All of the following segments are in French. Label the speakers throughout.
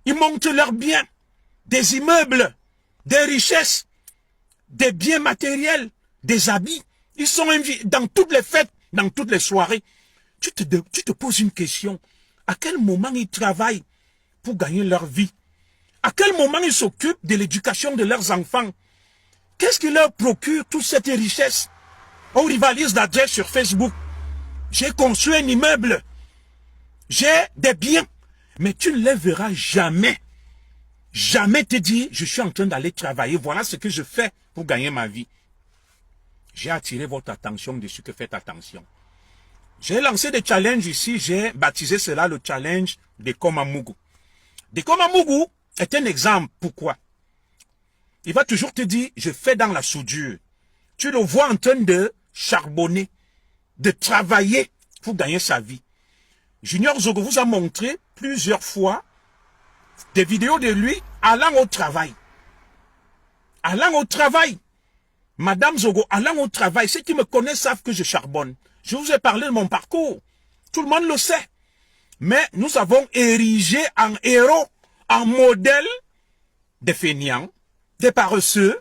Speaker 1: Ils montent leurs biens, des immeubles, des richesses, des biens matériels, des habits. Ils sont invités dans toutes les fêtes, dans toutes les soirées. Tu te poses une question. À quel moment ils travaillent pour gagner leur vie? À quel moment ils s'occupent de l'éducation de leurs enfants? Qu'est-ce qui leur procure toute cette richesse? On rivalise d'adresse sur Facebook. J'ai construit un immeuble. J'ai des biens. Mais tu ne les verras jamais. Jamais te dire, je suis en train d'aller travailler. Voilà ce que je fais pour gagner ma vie. J'ai attiré votre attention dessus, que faites attention. J'ai lancé des challenges ici. J'ai baptisé cela le challenge de Komamougou. De Komamougou est un exemple. Pourquoi? Il va toujours te dire, je fais dans la soudure. Tu le vois en train de charbonner, de travailler pour gagner sa vie. Junior Zogo vous a montré plusieurs fois des vidéos de lui allant au travail. Allant au travail. Madame Zogo, allant au travail. Ceux qui me connaissent savent que je charbonne. Je vous ai parlé de mon parcours. Tout le monde le sait. Mais nous avons érigé en héros, en modèle des fainéants, des paresseux,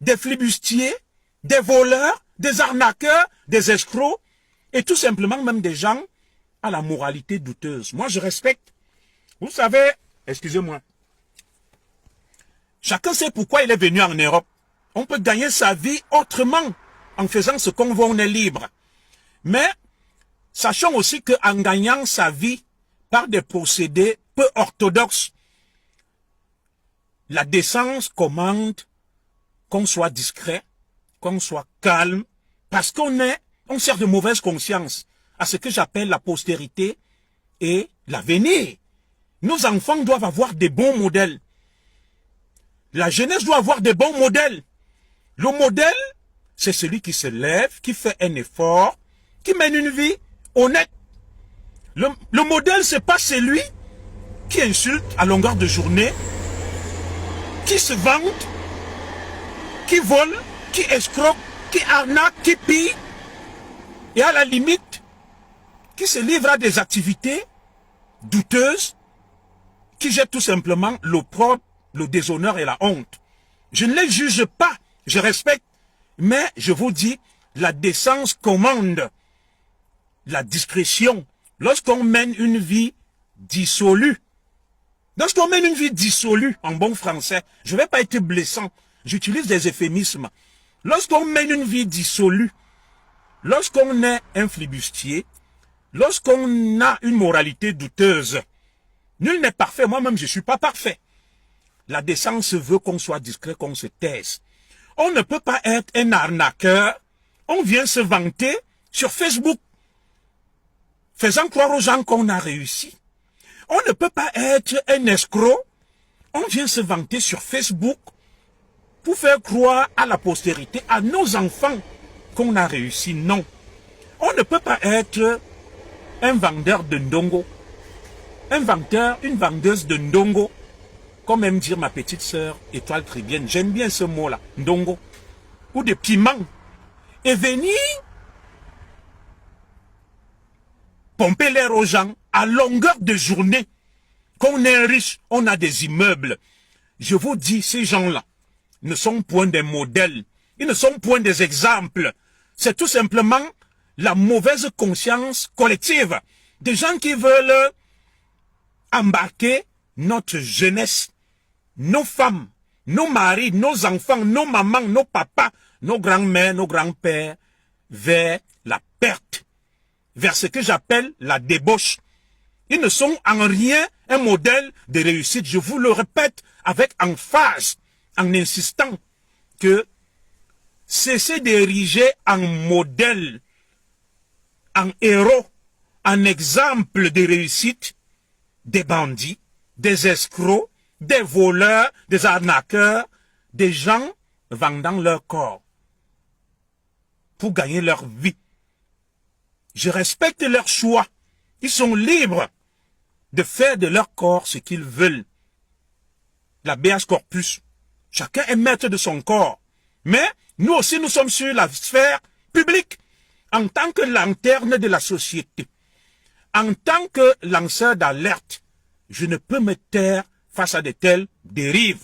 Speaker 1: des flibustiers, des voleurs, des arnaqueurs, des escrocs, et tout simplement même des gens à la moralité douteuse. Moi, je respecte. Vous savez, excusez-moi, chacun sait pourquoi il est venu en Europe. On peut gagner sa vie autrement, en faisant ce qu'on veut, on est libre. Mais, sachons aussi qu'en gagnant sa vie par des procédés peu orthodoxes, la décence commande qu'on soit discret, qu'on soit calme, parce on sert de mauvaise conscience à ce que j'appelle la postérité et l'avenir. Nos enfants doivent avoir des bons modèles. La jeunesse doit avoir des bons modèles. Le modèle, c'est celui qui se lève, qui fait un effort, qui mène une vie honnête. Le modèle, c'est pas celui qui insulte à longueur de journée, qui se vante, qui vole, qui escroque, qui arnaque, qui pille, et à la limite, qui se livre à des activités douteuses, qui jette tout simplement l'opprobre, le déshonneur et la honte. Je ne les juge pas, je respecte, mais je vous dis, la décence commande la discrétion. Lorsqu'on mène une vie dissolue, lorsqu'on mène une vie dissolue, en bon français, je ne vais pas être blessant, j'utilise des euphémismes. Lorsqu'on mène une vie dissolue, lorsqu'on est un flibustier, lorsqu'on a une moralité douteuse, nul n'est parfait, moi-même je ne suis pas parfait. La décence veut qu'on soit discret, qu'on se taise. On ne peut pas être un arnaqueur, on vient se vanter sur Facebook, faisant croire aux gens qu'on a réussi. On ne peut pas être un escroc, on vient se vanter sur Facebook pour faire croire à la postérité, à nos enfants, qu'on a réussi. Non. On ne peut pas être un vendeur de ndongo, un vendeur, une vendeuse de ndongo, comme aime dire ma petite sœur Étoile Trébienne, j'aime bien ce mot-là, ndongo, ou de piment, et venir pomper l'air aux gens à longueur de journée, qu'on est riche, on a des immeubles. Je vous dis, ces gens-là ne sont point des modèles, ils ne sont point des exemples. C'est tout simplement la mauvaise conscience collective des gens qui veulent embarquer notre jeunesse, nos femmes, nos maris, nos enfants, nos mamans, nos papas, nos grands-mères, nos grands-pères, vers la perte, vers ce que j'appelle la débauche. Ils ne sont en rien un modèle de réussite. Je vous le répète avec emphase, en insistant que cessez d'ériger en modèle, en héros, en exemple de réussite, des bandits, des escrocs, des voleurs, des arnaqueurs, des gens vendant leur corps pour gagner leur vie. Je respecte leur choix. Ils sont libres de faire de leur corps ce qu'ils veulent. L'habeas corpus. Chacun est maître de son corps. Mais nous aussi, nous sommes sur la sphère publique en tant que lanterne de la société. En tant que lanceur d'alerte, je ne peux me taire face à de telles dérives.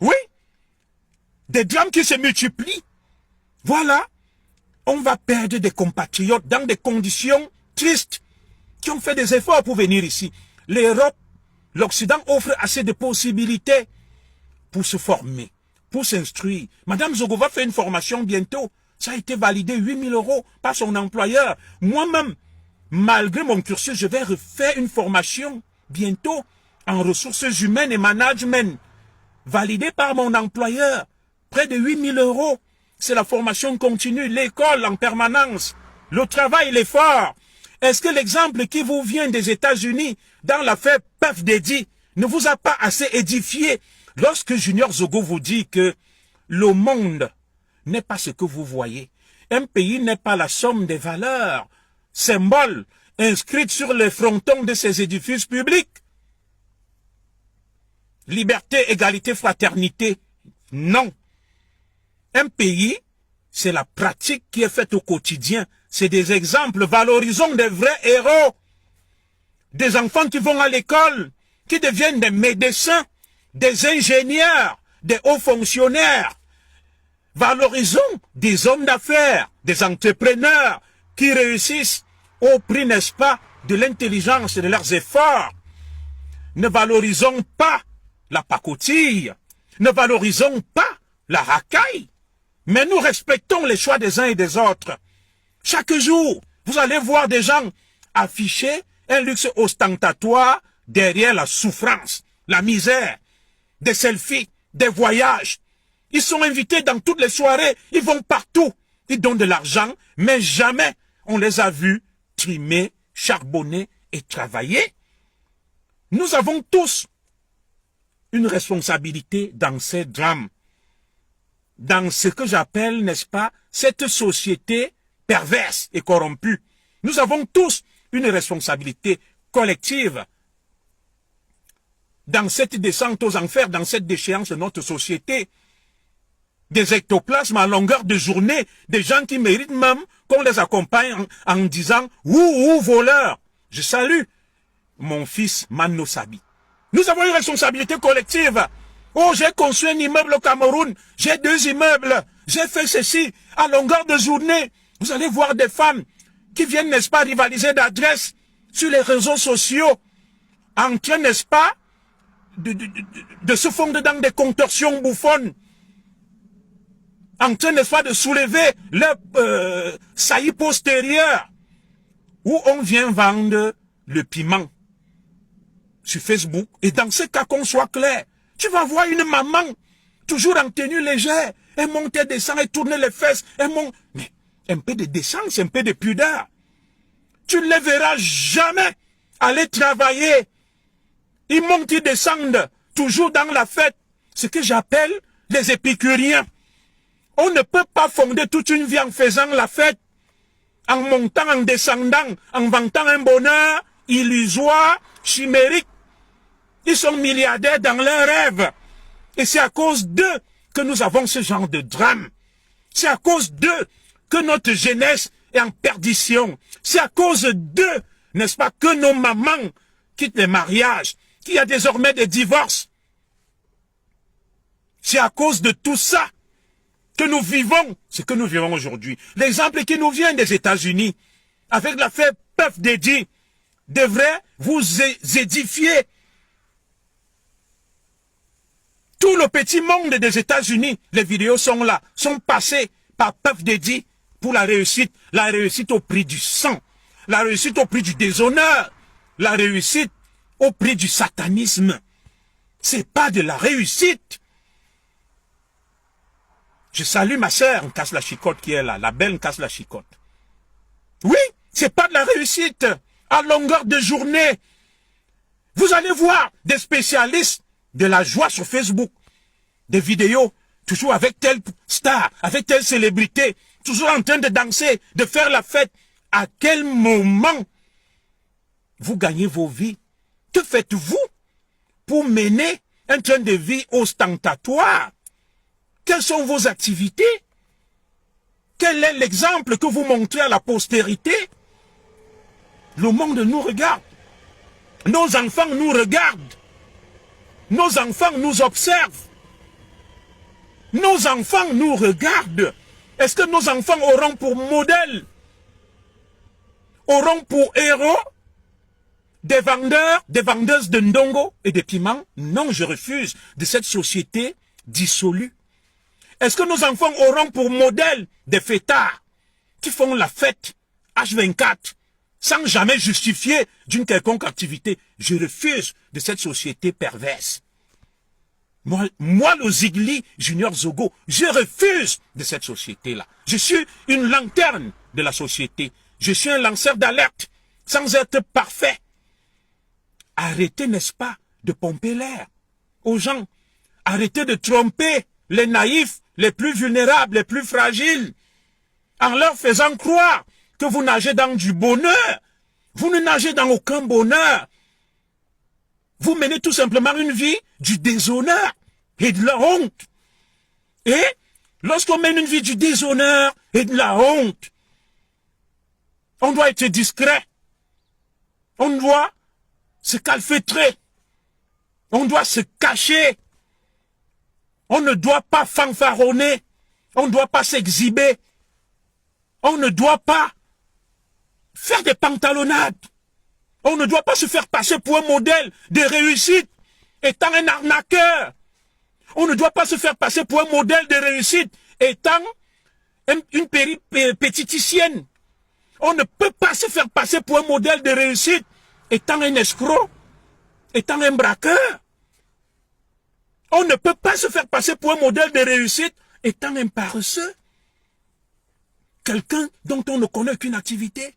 Speaker 1: Oui, des drames qui se multiplient. Voilà, on va perdre des compatriotes dans des conditions tristes, qui ont fait des efforts pour venir ici. L'Europe, l'Occident offre assez de possibilités pour se former, pour s'instruire. Madame Zogo va faire une formation bientôt. Ça a été validé 8 000 € par son employeur. Moi-même, malgré mon cursus, je vais refaire une formation bientôt en ressources humaines et management, validée par mon employeur. Près de 8 000 €. C'est la formation continue, l'école en permanence, le travail, l'effort. Est-ce que l'exemple qui vous vient des États-Unis dans l'affaire Puff Daddy ne vous a pas assez édifié lorsque Junior Zogo vous dit que le monde n'est pas ce que vous voyez. Un pays n'est pas la somme des valeurs, symboles, inscrites sur les frontons de ses édifices publics. Liberté, égalité, fraternité, non. Un pays, c'est la pratique qui est faite au quotidien. C'est des exemples. Valorisons des vrais héros. Des enfants qui vont à l'école, qui deviennent des médecins, des ingénieurs, des hauts fonctionnaires. Valorisons des hommes d'affaires, des entrepreneurs qui réussissent au prix, n'est-ce pas, de l'intelligence et de leurs efforts. Ne valorisons pas la pacotille. Ne valorisons pas la racaille. Mais nous respectons les choix des uns et des autres. Chaque jour, vous allez voir des gens afficher un luxe ostentatoire derrière la souffrance, la misère, des selfies, des voyages. Ils sont invités dans toutes les soirées, ils vont partout. Ils donnent de l'argent, mais jamais on les a vus trimer, charbonner et travailler. Nous avons tous une responsabilité dans ces drames, dans ce que j'appelle, n'est-ce pas, cette société perverse et corrompue. Nous avons tous une responsabilité collective dans cette descente aux enfers, dans cette déchéance de notre société. Des ectoplasmes à longueur de journée, des gens qui méritent même qu'on les accompagne en disant « Ouh, voleur !» Je salue mon fils Mano Sabi. Nous avons une responsabilité collective. Oh, j'ai construit un immeuble au Cameroun, j'ai 2 immeubles, j'ai fait ceci, à longueur de journée. Vous allez voir des femmes qui viennent, n'est-ce pas, rivaliser d'adresse sur les réseaux sociaux, en train, n'est-ce pas, de se fondre dans des contorsions bouffonnes, en train, n'est-ce pas, de soulever leur saillie postérieure, où on vient vendre le piment sur Facebook. Et dans ce cas, qu'on soit clair, tu vas voir une maman, toujours en tenue légère, elle monte et descend, elle tourne les fesses, elle monte. Mais un peu de décence, un peu de pudeur. Tu ne les verras jamais aller travailler. Ils montent, ils descendent, toujours dans la fête. Ce que j'appelle les épicuriens. On ne peut pas fonder toute une vie en faisant la fête, en montant, en descendant, en vantant un bonheur illusoire, chimérique. Ils sont milliardaires dans leurs rêves. Et c'est à cause d'eux que nous avons ce genre de drame. C'est à cause d'eux que notre jeunesse est en perdition. C'est à cause d'eux, n'est-ce pas, que nos mamans quittent les mariages, qu'il y a désormais des divorces. C'est à cause de tout ça que nous vivons ce que nous vivons aujourd'hui. L'exemple qui nous vient des États-Unis, avec l'affaire Puff Daddy, devrait vous édifier. Tout le petit monde des États-Unis, les vidéos sont là, sont passées par Puff Daddy pour la réussite au prix du sang, la réussite au prix du déshonneur, la réussite au prix du satanisme. C'est pas de la réussite. Je salue ma sœur, Casse la Chicotte qui est là, la belle Casse la Chicotte. Oui, c'est pas de la réussite à longueur de journée. Vous allez voir des spécialistes de la joie sur Facebook, des vidéos, toujours avec telle star, avec telle célébrité, toujours en train de danser, de faire la fête. À quel moment vous gagnez vos vies? Que faites-vous pour mener un train de vie ostentatoire? Quelles sont vos activités? Quel est l'exemple que vous montrez à la postérité? Le monde nous regarde. Nos enfants nous regardent. Nos enfants nous observent. Nos enfants nous regardent. Est-ce que nos enfants auront pour modèle, auront pour héros des vendeurs, des vendeuses de ndongo et de piments? Non, je refuse de cette société dissolue. Est-ce que nos enfants auront pour modèle des fêtards qui font la fête H24 sans jamais justifier d'une quelconque activité? Je refuse de cette société perverse. Moi, le Zigli Junior Zogo, je refuse de cette société-là. Je suis une lanterne de la société. Je suis un lanceur d'alerte sans être parfait. Arrêtez, n'est-ce pas, de pomper l'air aux gens. Arrêtez de tromper les naïfs, les plus vulnérables, les plus fragiles, en leur faisant croire que vous nagez dans du bonheur. Vous ne nagez dans aucun bonheur. Vous menez tout simplement une vie du déshonneur et de la honte. Et lorsqu'on mène une vie du déshonneur et de la honte, on doit être discret. On doit se calfeutrer. On doit se cacher. On ne doit pas fanfaronner. On ne doit pas s'exhiber. On ne doit pas faire des pantalonnades. On ne doit pas se faire passer pour un modèle de réussite étant un arnaqueur. On ne doit pas se faire passer pour un modèle de réussite étant une péripatéticienne. On ne peut pas se faire passer pour un modèle de réussite étant un escroc, étant un braqueur. On ne peut pas se faire passer pour un modèle de réussite étant un paresseux. Quelqu'un dont on ne connaît qu'une activité,